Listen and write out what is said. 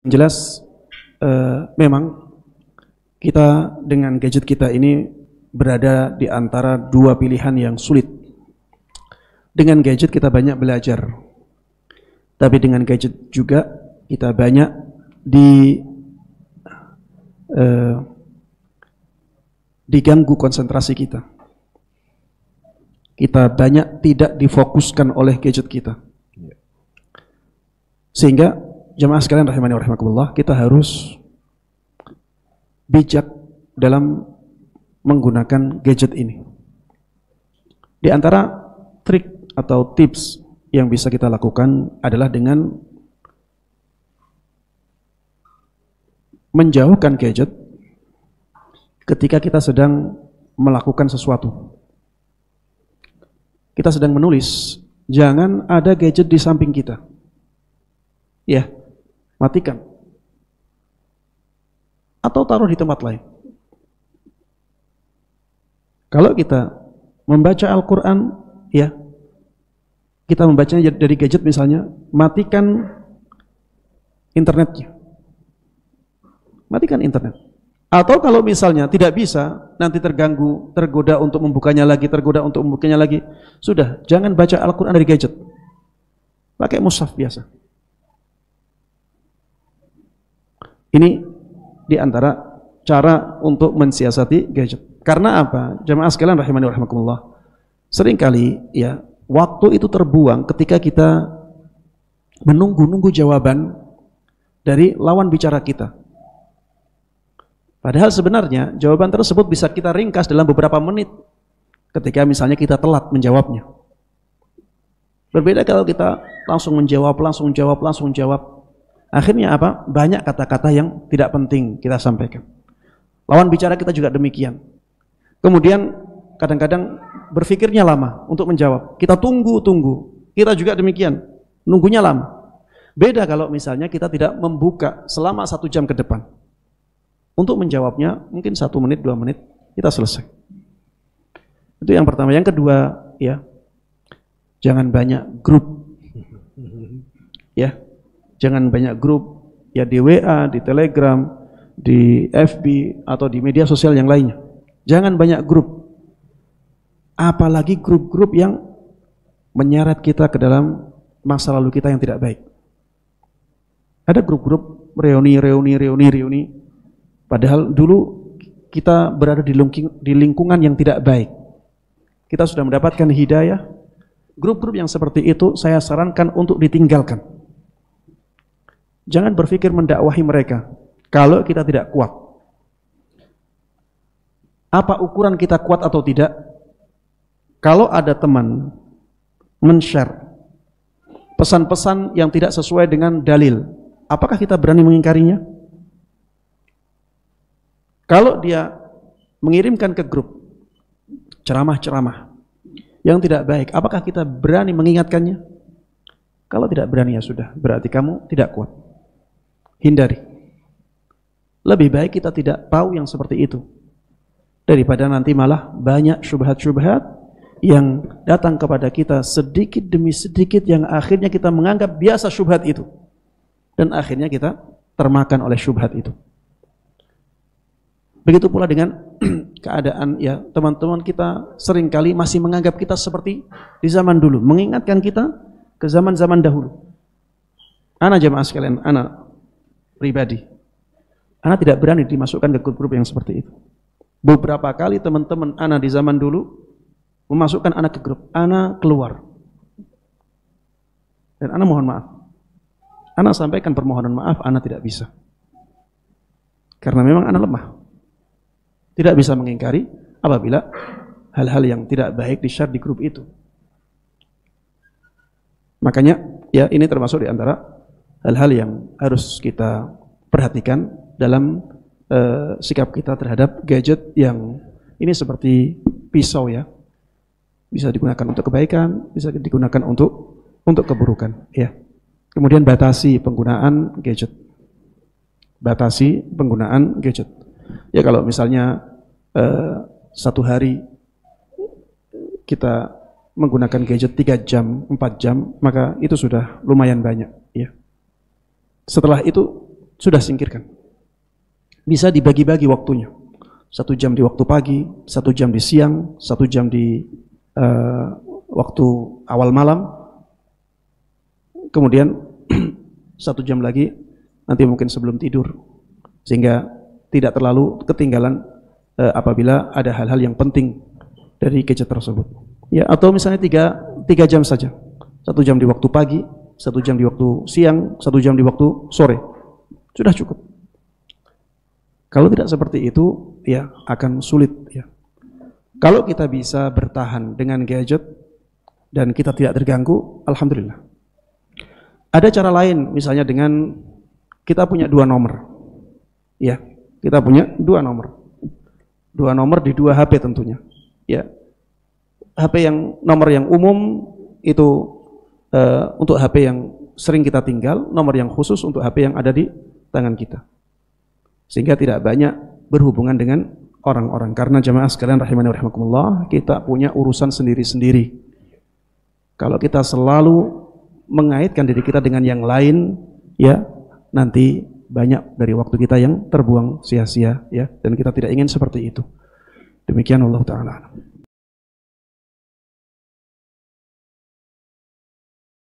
Jelas memang kita dengan gadget kita ini berada di antara dua pilihan yang sulit. Dengan gadget kita banyak belajar, tapi dengan gadget juga kita banyak diganggu konsentrasi kita. Kita banyak tidak difokuskan oleh gadget kita. Sehingga jemaah sekalian rahimani wa rahimakumullah, kita harus bijak dalam menggunakan gadget ini. Di antara trik atau tips yang bisa kita lakukan adalah dengan menjauhkan gadget ketika kita sedang melakukan sesuatu. Kita sedang menulis, jangan ada gadget di samping kita. Ya, matikan. Atau taruh di tempat lain. Kalau kita membaca Al-Quran, ya, kita membacanya dari gadget misalnya, matikan internetnya. Matikan internet. Atau kalau misalnya tidak bisa, nanti terganggu, tergoda untuk membukanya lagi, sudah, jangan baca Al-Quran dari gadget. Pakai mushaf biasa. Ini di antara cara untuk mensiasati gadget. Karena apa? Jamaah sekalian rahimani wa rahimakumullah. Seringkali ya, waktu itu terbuang ketika kita menunggu jawaban dari lawan bicara kita. Padahal sebenarnya jawaban tersebut bisa kita ringkas dalam beberapa menit ketika misalnya kita telat menjawabnya. Berbeda kalau kita langsung jawab. Akhirnya apa? Banyak kata-kata yang tidak penting kita sampaikan. Lawan bicara kita juga demikian. Kemudian kadang-kadang berpikirnya lama untuk menjawab. Kita tunggu. Kita juga demikian. Nunggunya lama. Beda kalau misalnya kita tidak membuka selama 1 jam ke depan. Untuk menjawabnya mungkin 1 menit, 2 menit kita selesai. Itu yang pertama. Yang kedua, ya, jangan banyak grup. Ya. Jangan banyak grup, ya, di WA, di Telegram, di FB, atau di media sosial yang lainnya. Jangan banyak grup. Apalagi grup-grup yang menyeret kita ke dalam masa lalu kita yang tidak baik. Ada grup-grup reuni. Padahal dulu kita berada di lingkungan yang tidak baik. Kita sudah mendapatkan hidayah. Grup-grup yang seperti itu saya sarankan untuk ditinggalkan. Jangan berpikir mendakwahi mereka kalau kita tidak kuat. Apa ukuran kita kuat atau tidak? Kalau ada teman men-share pesan-pesan yang tidak sesuai dengan dalil, apakah kita berani mengingkarinya? Kalau dia mengirimkan ke grup ceramah-ceramah yang tidak baik, apakah kita berani mengingatkannya? Kalau tidak berani, ya sudah, berarti kamu tidak kuat. Hindari. Lebih baik kita tidak tahu yang seperti itu daripada nanti malah banyak syubhat-syubhat yang datang kepada kita sedikit demi sedikit yang akhirnya kita menganggap biasa syubhat itu dan akhirnya kita termakan oleh syubhat itu. Begitu pula dengan keadaan, ya, teman-teman kita seringkali masih menganggap kita seperti di zaman dulu, mengingatkan kita ke zaman-zaman dahulu. Ana jemaah sekalian, ana pribadi, ana tidak berani dimasukkan ke grup-grup yang seperti itu. Beberapa kali teman-teman ana di zaman dulu memasukkan ana ke grup, ana keluar. Dan ana mohon maaf. Ana sampaikan permohonan maaf, ana tidak bisa. Karena memang ana lemah. Tidak bisa mengingkari apabila hal-hal yang tidak baik di-share di grup itu. Makanya, ya, ini termasuk di antara hal-hal yang harus kita perhatikan dalam sikap kita terhadap gadget yang ini seperti pisau, ya. Bisa digunakan untuk kebaikan, bisa digunakan untuk keburukan, ya. Kemudian batasi penggunaan gadget. Batasi penggunaan gadget. Ya, kalau misalnya 1 hari kita menggunakan gadget 3 jam, 4 jam, maka itu sudah lumayan banyak, ya. Setelah itu sudah singkirkan. Bisa dibagi-bagi waktunya. 1 jam di waktu pagi, 1 jam di siang, 1 jam di waktu awal malam, kemudian 1 jam lagi nanti mungkin sebelum tidur, sehingga tidak terlalu ketinggalan apabila ada hal-hal yang penting dari gadget tersebut. Ya, atau misalnya 3 jam saja. 1 jam di waktu pagi, 1 jam di waktu siang, 1 jam di waktu sore. Sudah cukup. Kalau tidak seperti itu, ya akan sulit. Ya. Kalau kita bisa bertahan dengan gadget dan kita tidak terganggu, alhamdulillah. Ada cara lain, misalnya dengan kita punya 2 nomor. Ya, kita punya 2 nomor. 2 nomor di 2 HP tentunya. Ya, HP yang nomor yang umum itu untuk HP yang sering kita tinggal, nomor yang khusus untuk HP yang ada di tangan kita. Sehingga tidak banyak berhubungan dengan orang-orang. Karena jamaah sekalian rahimani wa rahimakumullah, kita punya urusan sendiri-sendiri. Kalau kita selalu mengaitkan diri kita dengan yang lain, ya nanti banyak dari waktu kita yang terbuang sia-sia, ya, dan kita tidak ingin seperti itu. Demikian Allah Ta'ala.